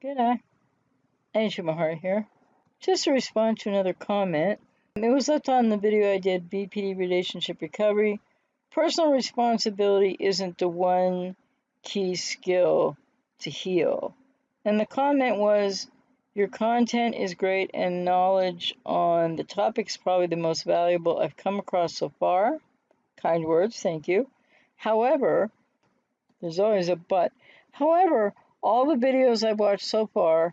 G'day, ajmahari here. Just to respond to another comment. It was left on the video I did, BPD relationship recovery. Personal responsibility isn't the one key skill to heal. And the comment was, your content is great and knowledge on the topic is probably the most valuable I've come across so far. Kind words, thank you. However, there's always a but. However, all the videos I've watched so far,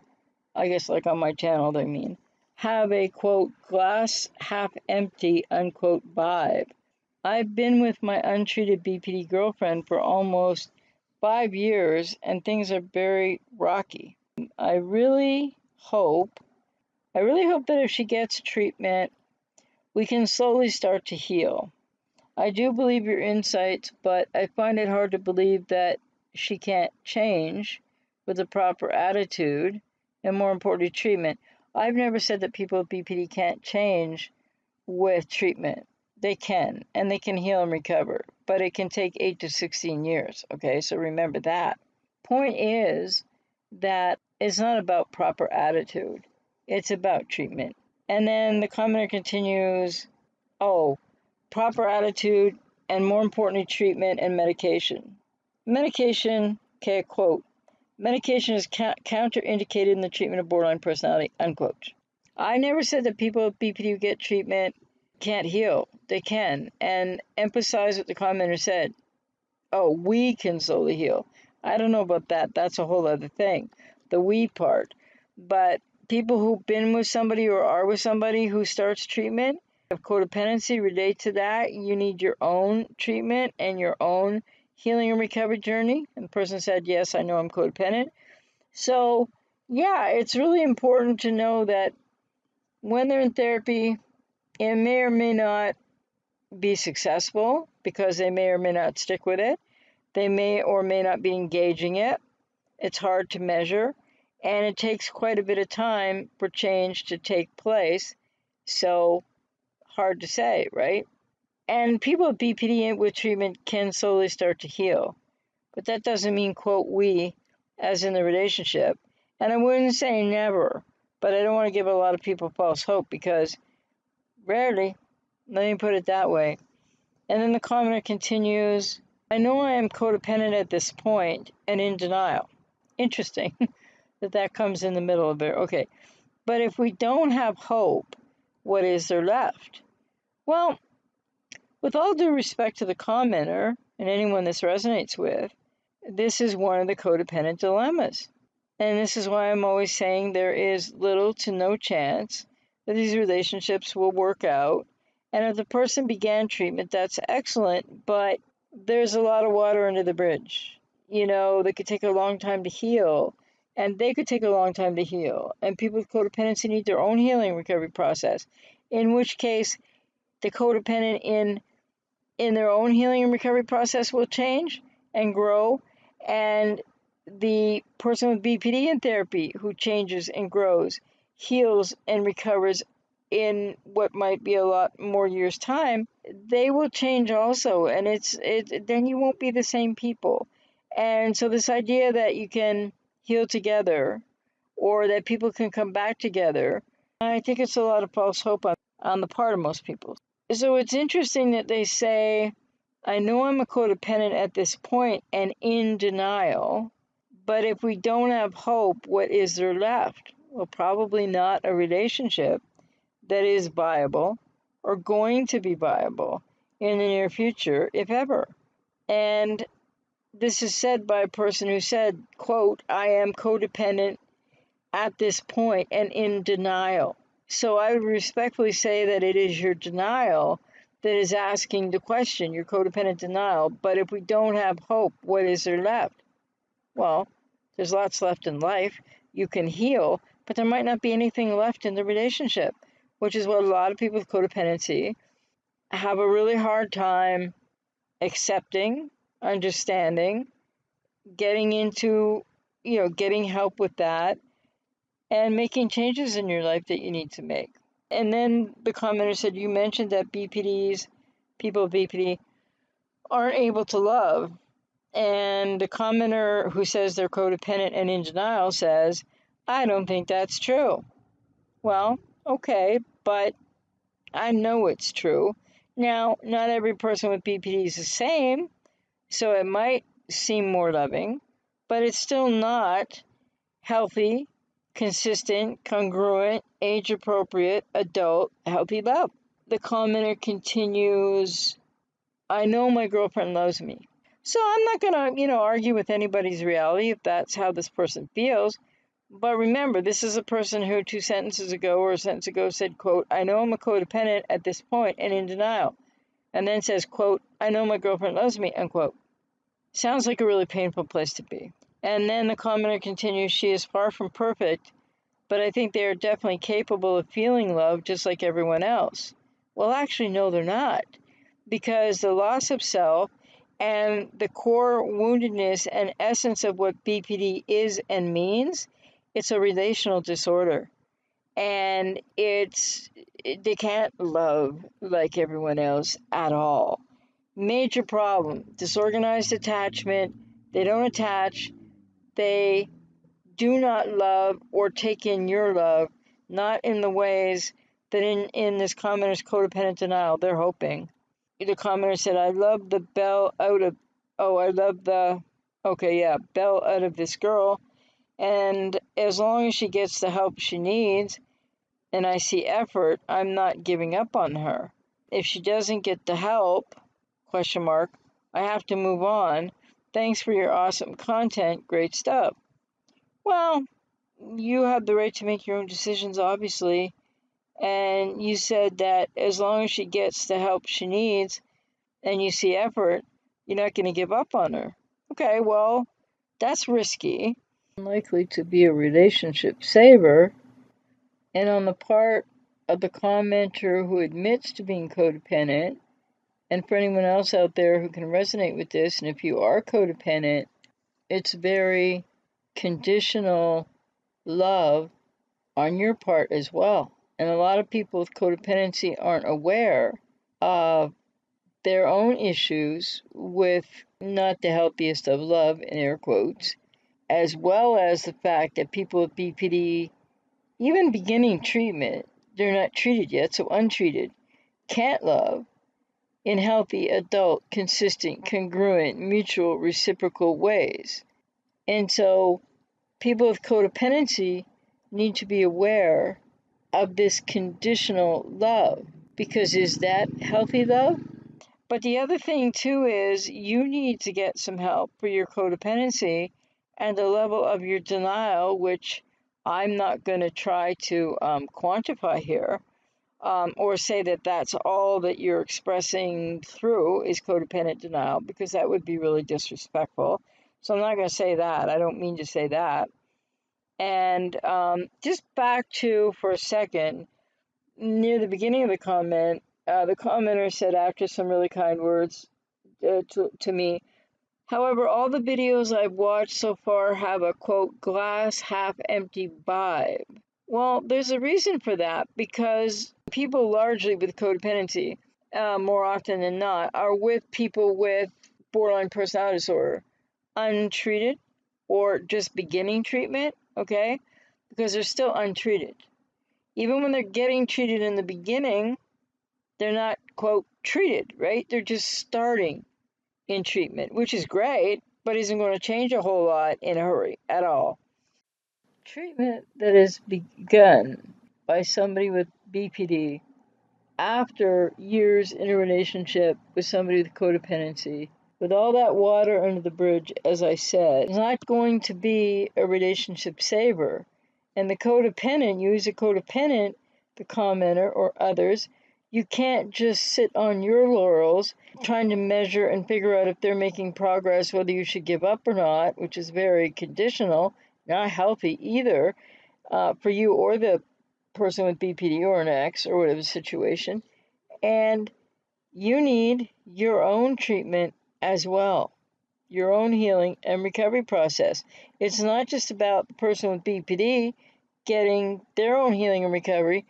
I guess like on my channel, I mean, have a, quote, glass half empty, unquote, vibe. I've been with my untreated BPD girlfriend for almost 5 years, and things are very rocky. I really hope that if she gets treatment, we can slowly start to heal. I do believe your insights, but I find it hard to believe that she can't change with a proper attitude and, more importantly, treatment. I've never said that people with BPD can't change with treatment. They can, and they can heal and recover, but it can take 8 to 16 years, okay? So remember that. Point is that it's not about proper attitude. It's about treatment. And then the commenter continues, proper attitude, and more importantly, treatment and medication. Medication, okay, quote, medication is counterindicated in the treatment of borderline personality, unquote. I never said that people with BPD who get treatment can't heal. They can. And emphasize what the commenter said. We can slowly heal. I don't know about that. That's a whole other thing. The we part. But people who've been with somebody or are with somebody who starts treatment, of codependency relate to that. You need your own treatment and your own healing and recovery journey. And the person said, yes, I know I'm codependent. So, yeah, it's really important to know that when they're in therapy, it may or may not be successful because they may or may not stick with it. They may or may not be engaging it. It's hard to measure. And it takes quite a bit of time for change to take place. So, hard to say, right? And people with BPD with treatment can slowly start to heal. But that doesn't mean, quote, we, as in the relationship. And I wouldn't say never, but I don't want to give a lot of people false hope because rarely, let me put it that way. And then the commenter continues, I know I am codependent at this point and in denial. Interesting that comes in the middle of it. Okay, but if we don't have hope, what is there left? Well, with all due respect to the commenter and anyone this resonates with, this is one of the codependent dilemmas. And this is why I'm always saying there is little to no chance that these relationships will work out. And if the person began treatment, that's excellent, but there's a lot of water under the bridge. You know, they could take a long time to heal, and they could take a long time to heal. And people with codependency need their own healing recovery process, in which case the codependent in their own healing and recovery process will change and grow, and the person with BPD in therapy who changes and grows, heals and recovers in what might be a lot more years' time, they will change also, and then you won't be the same people. And so this idea that you can heal together or that people can come back together, I think it's a lot of false hope on the part of most people. So it's interesting that they say, I know I'm a codependent at this point and in denial, but if we don't have hope, what is there left? Well, probably not a relationship that is viable or going to be viable in the near future, if ever. And this is said by a person who said, quote, I am codependent at this point and in denial. So I would respectfully say that it is your denial that is asking the question, your codependent denial. But if we don't have hope, what is there left? Well, there's lots left in life. You can heal, but there might not be anything left in the relationship, which is what a lot of people with codependency have a really hard time accepting, understanding, getting into, getting help with that, and making changes in your life that you need to make. And then the commenter said, you mentioned that people with BPD, aren't able to love. And the commenter who says they're codependent and in denial says, I don't think that's true. Well, okay, but I know it's true. Now, not every person with BPD is the same, so it might seem more loving, but it's still not healthy, consistent, congruent, age appropriate, adult, healthy love. The commenter continues, I know my girlfriend loves me. So I'm not going to, argue with anybody's reality if that's how this person feels. But remember, this is a person who 2 sentences ago or a sentence ago said, quote, I know I'm a codependent at this point and in denial. And then says, quote, I know my girlfriend loves me, unquote. Sounds like a really painful place to be. And then the commenter continues, she is far from perfect, but I think they are definitely capable of feeling love just like everyone else. Well, actually, no, they're not. Because the loss of self and the core woundedness and essence of what BPD is and means, it's a relational disorder. And they can't love like everyone else at all. Major problem, disorganized attachment. They don't attach. They do not love or take in your love, not in the ways that in this commenter's codependent denial, they're hoping. The commenter said, I love the bell out of, bell out of this girl. And as long as she gets the help she needs and I see effort, I'm not giving up on her. If she doesn't get the help, question mark, I have to move on. Thanks for your awesome content. Great stuff. Well, you have the right to make your own decisions, obviously. And you said that as long as she gets the help she needs and you see effort, you're not going to give up on her. Okay, well, that's risky. Unlikely to be a relationship saver. And on the part of the commenter who admits to being codependent, and for anyone else out there who can resonate with this, and if you are codependent, it's very conditional love on your part as well. And a lot of people with codependency aren't aware of their own issues with not the healthiest of love, in air quotes, as well as the fact that people with BPD, even beginning treatment, they're not treated yet, so untreated, can't love in healthy, adult, consistent, congruent, mutual, reciprocal ways. And so people with codependency need to be aware of this conditional love, because is that healthy love? But the other thing too is you need to get some help for your codependency and the level of your denial, which I'm not going to try to quantify here, or say that that's all that you're expressing through is codependent denial, because that would be really disrespectful. So I'm not going to say that. I don't mean to say that. And just back to, for a second, near the beginning of the comment, the commenter said, after some really kind words to me, however, all the videos I've watched so far have a, quote, glass half empty vibe. Well, there's a reason for that, because people largely with codependency, more often than not, are with people with borderline personality disorder, untreated or just beginning treatment, okay? Because they're still untreated. Even when they're getting treated in the beginning, they're not, quote, treated, right? They're just starting in treatment, which is great, but isn't going to change a whole lot in a hurry at all. Treatment that is begun by somebody with BPD after years in a relationship with somebody with codependency, with all that water under the bridge, as I said, is not going to be a relationship saver. And the codependent, you as a codependent, the commenter or others, you can't just sit on your laurels trying to measure and figure out if they're making progress, whether you should give up or not, which is very conditional, not healthy either, for you or the person with BPD or an ex or whatever situation. And you need your own treatment as well, your own healing and recovery process. It's not just about the person with BPD getting their own healing and recovery.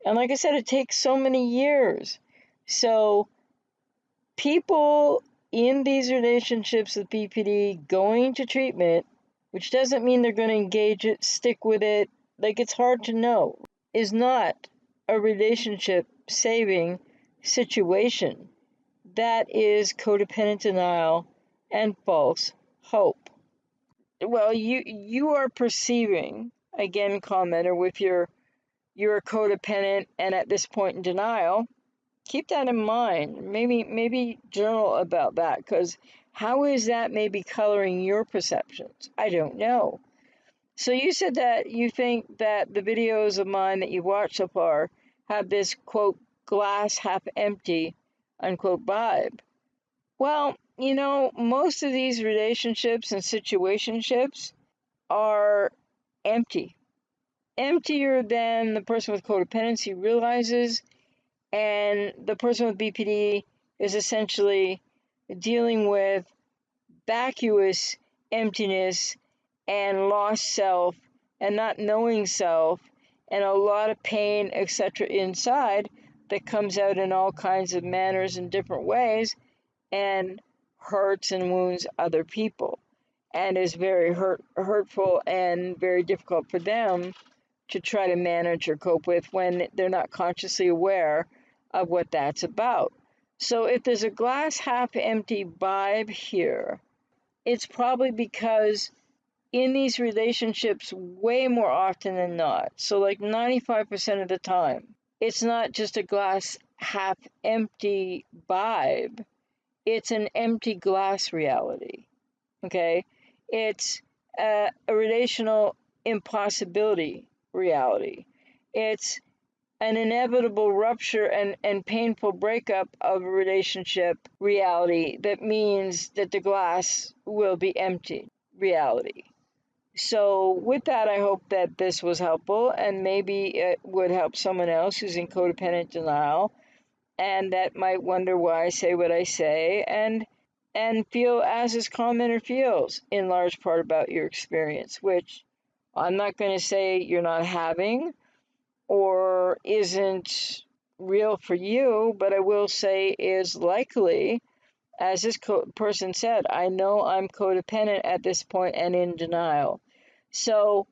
And like I said, it takes so many years. So people in these relationships with BPD going to treatment which doesn't mean they're going to engage it, stick with it. Like, it's hard to know. Is not a relationship saving situation. That is codependent denial and false hope. Well, you are perceiving, again, commenter, with you're a codependent and at this point in denial. Keep that in mind. Maybe journal about that, because how is that maybe coloring your perceptions? I don't know. So you said that you think that the videos of mine that you've watched so far have this, quote, glass half empty, unquote, vibe. Well, most of these relationships and situationships are empty. Emptier than the person with codependency realizes, and the person with BPD is essentially dealing with vacuous emptiness and lost self and not knowing self and a lot of pain, etc., inside that comes out in all kinds of manners and different ways and hurts and wounds other people and is very hurtful and very difficult for them to try to manage or cope with when they're not consciously aware of what that's about. So if there's a glass half empty vibe here, it's probably because in these relationships, way more often than not, so like 95% of the time, it's not just a glass half empty vibe, it's an empty glass reality. Okay? It's a relational impossibility reality. It's an inevitable rupture and painful breakup of a relationship reality that means that the glass will be empty reality. So, with that, I hope that this was helpful and maybe it would help someone else who's in codependent denial and that might wonder why I say what I say and feel as this commenter feels in large part about your experience, which I'm not going to say you're not having or isn't real for you, but I will say is likely, as this person said, I know I'm codependent at this point and in denial. So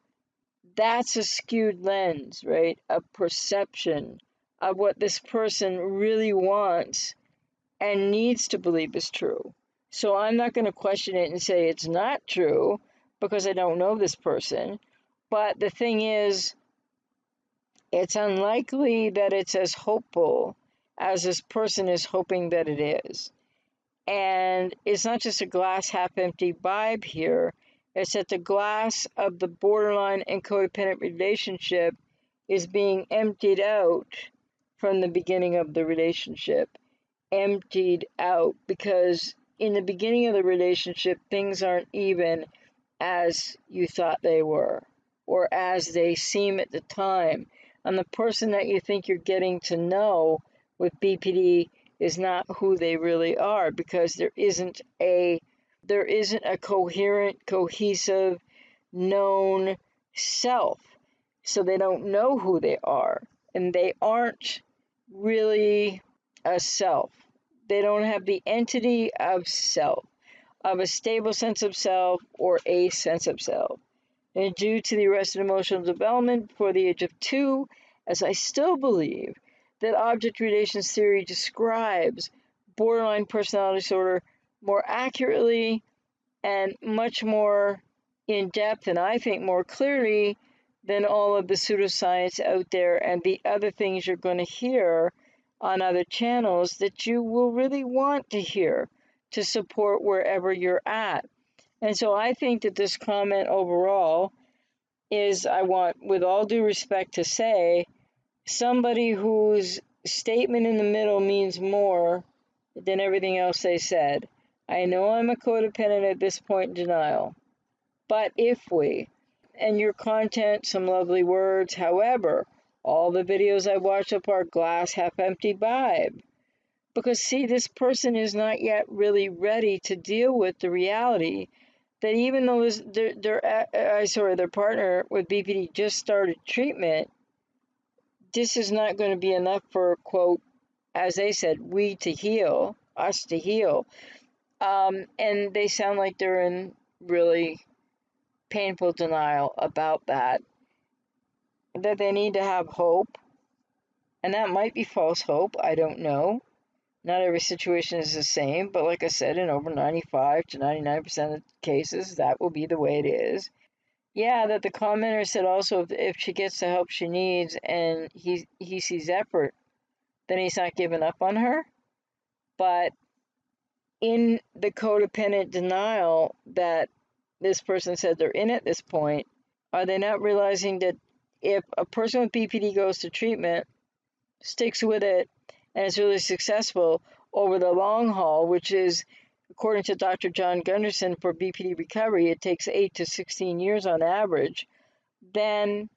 that's a skewed lens, right? A perception of what this person really wants and needs to believe is true. So I'm not going to question it and say it's not true because I don't know this person. But the thing is, it's unlikely that it's as hopeful as this person is hoping that it is. And it's not just a glass half empty vibe here, it's that the glass of the borderline and codependent relationship is being emptied out from the beginning of the relationship. Emptied out because in the beginning of the relationship, things aren't even as you thought they were or as they seem at the time. And the person that you think you're getting to know with BPD is not who they really are because there isn't a coherent, cohesive, known self. So they don't know who they are and they aren't really a self. They don't have the entity of self, of a stable sense of self or a sense of self. And due to the arrested emotional development before the age of 2, as I still believe that object relations theory describes borderline personality disorder more accurately and much more in depth and I think more clearly than all of the pseudoscience out there and the other things you're going to hear on other channels that you will really want to hear to support wherever you're at. And so I think that this comment overall is, I want, with all due respect, to say somebody whose statement in the middle means more than everything else they said. I know I'm a codependent at this point in denial, but if we, and your content, some lovely words, however, all the videos I watch up are glass half empty vibe. Because see, this person is not yet really ready to deal with the reality that even though their partner with BPD just started treatment, this is not going to be enough for, quote, as they said, we to heal, us to heal. And they sound like they're in really painful denial about that they need to have hope. And that might be false hope, I don't know. Not every situation is the same, but like I said, in over 95 to 99% of cases, that will be the way it is. Yeah, that the commenter said also if she gets the help she needs and he sees effort, then he's not giving up on her. But in the codependent denial that this person said they're in at this point, are they not realizing that if a person with BPD goes to treatment, sticks with it, and is really successful over the long haul, which is, according to Dr. John Gunderson, for BPD recovery, it takes 8 to 16 years on average, then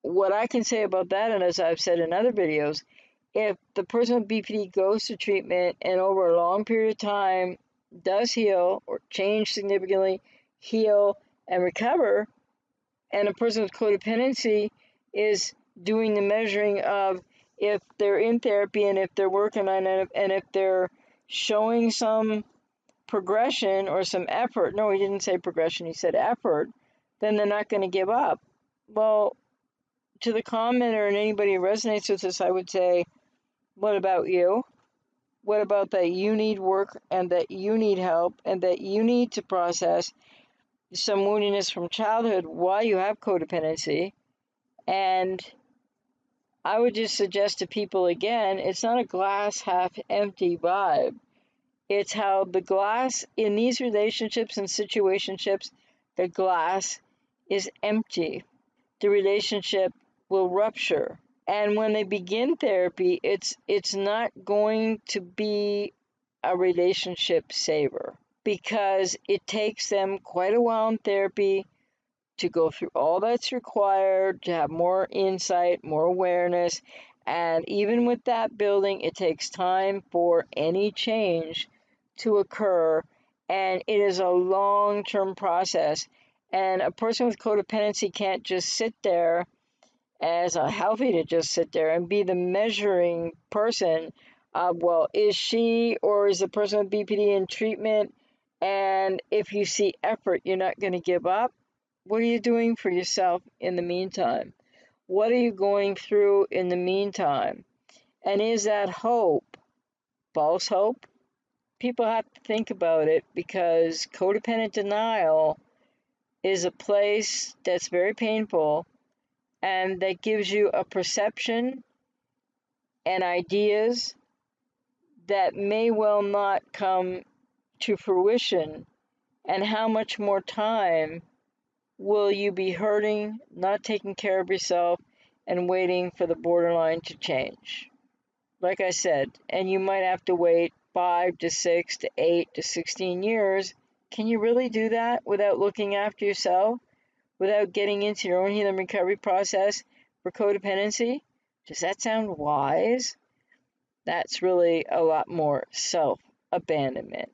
what I can say about that, and as I've said in other videos, if the person with BPD goes to treatment and over a long period of time does heal or change significantly, heal and recover, and a person with codependency is doing the measuring of if they're in therapy and if they're working on it and if they're showing some progression or some effort. No, he didn't say progression, he said effort. Then they're not going to give up. Well, to the commenter and anybody who resonates with this, I would say, what about you? What about that you need work and that you need help and that you need to process some woundiness from childhood while you have codependency? And I would just suggest to people again, it's not a glass half empty vibe. It's how the glass in these relationships and situationships, the glass is empty. The relationship will rupture. And when they begin therapy, it's not going to be a relationship saver because it takes them quite a while in therapy to go through all that's required, to have more insight, more awareness. And even with that building, it takes time for any change to occur. And it is a long-term process. And a person with codependency can't just sit there as a healthy to just sit there and be the measuring person of, well, is she or is the person with BPD in treatment? And if you see effort, you're not going to give up. What are you doing for yourself in the meantime? What are you going through in the meantime? And is that hope false hope? People have to think about it because codependent denial is a place that's very painful and that gives you a perception and ideas that may well not come to fruition. And how much more time will you be hurting, not taking care of yourself, and waiting for the borderline to change? Like I said, and you might have to wait 5 to 6 to 8 to 16 years. Can you really do that without looking after yourself? Without getting into your own healing recovery process for codependency? Does that sound wise? That's really a lot more self-abandonment.